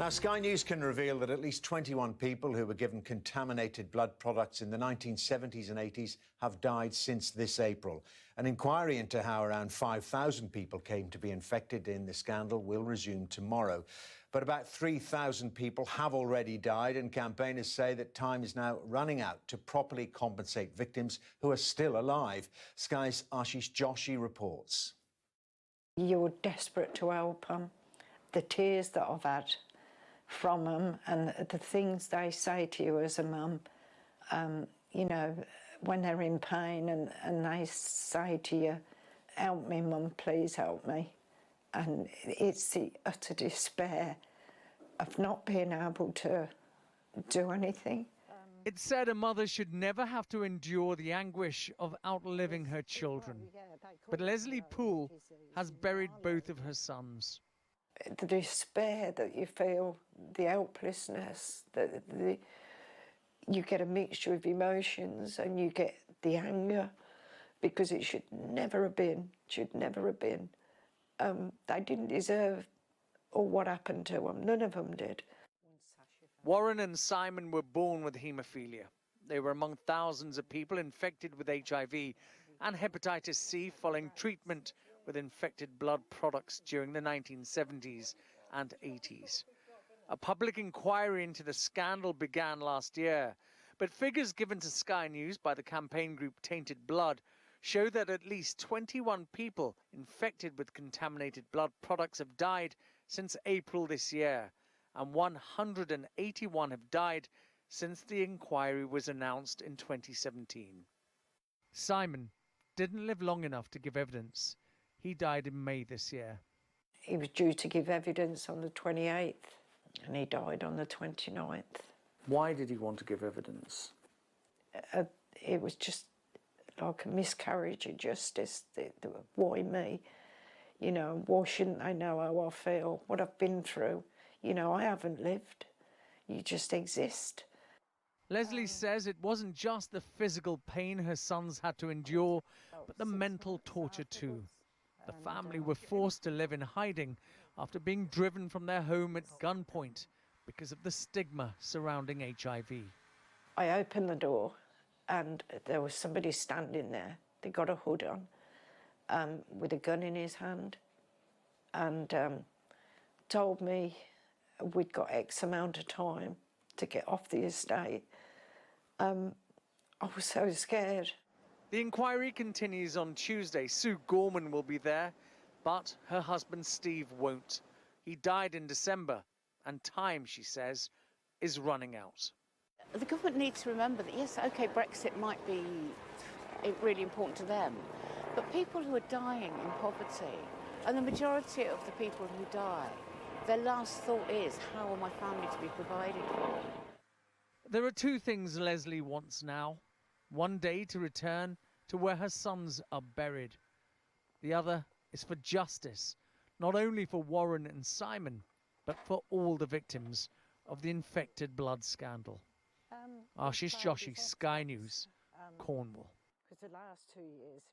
Now, Sky News can reveal that at least 21 people who were given contaminated blood products in the 1970s and 80s have died since this April. An inquiry into how around 5,000 people came to be infected in the scandal will resume tomorrow. But about 3,000 people have already died, and campaigners say that time is now running out to properly compensate victims who are still alive. Sky's Ashish Joshi reports. You're desperate to help them. The tears that I've had from them and the things they say to you as a mum, you know, when they're in pain and they say to you, help me mum, please help me. And it's the utter despair of not being able to do anything. It's said a mother should never have to endure the anguish of outliving her children. But Lesley Poole has buried both of her sons. The despair that you feel, the helplessness, you get a mixture of emotions, and you get the anger because it should never have been, They didn't deserve all what happened to them, none of them did. Warren and Simon were born with haemophilia. They were among thousands of people infected with HIV and hepatitis C following treatment with infected blood products during the 1970s and 80s. A public inquiry into the scandal began last year, but figures given to Sky News by the campaign group TaintedBlood show that at least 21 people infected with contaminated blood products have died since April this year, and 181 have died since the inquiry was announced in 2017. Simon didn't live long enough to give evidence. He died in May this year. He was due to give evidence on the 28th, and he died on the 29th. Why did he want to give evidence? It was just like a miscarriage of justice. Why me? You know, why shouldn't they know how I feel, what I've been through? You know, I haven't lived. You just exist. Lesley says it wasn't just the physical pain her sons had to endure, but the mental torture too. The family were forced to live in hiding after being driven from their home at gunpoint because of the stigma surrounding HIV. I opened the door and there was somebody standing there. They got a hood on with a gun in his hand and told me we'd got X amount of time to get off the estate. I was so scared. The inquiry continues on Tuesday. Su Gorman will be there, but her husband Steve won't. He died in December, and time, she says, is running out. The government needs to remember that, yes, OK, Brexit might be really important to them, but people who are dying in poverty, and the majority of the people who die, their last thought is, how are my family to be provided for? There are two things Lesley wants now. One day to return to where her sons are buried. The other is for justice, not only for Warren and Simon, but for all the victims of the infected blood scandal. Ashish Joshi, Sky News, Cornwall. Because the last 2 years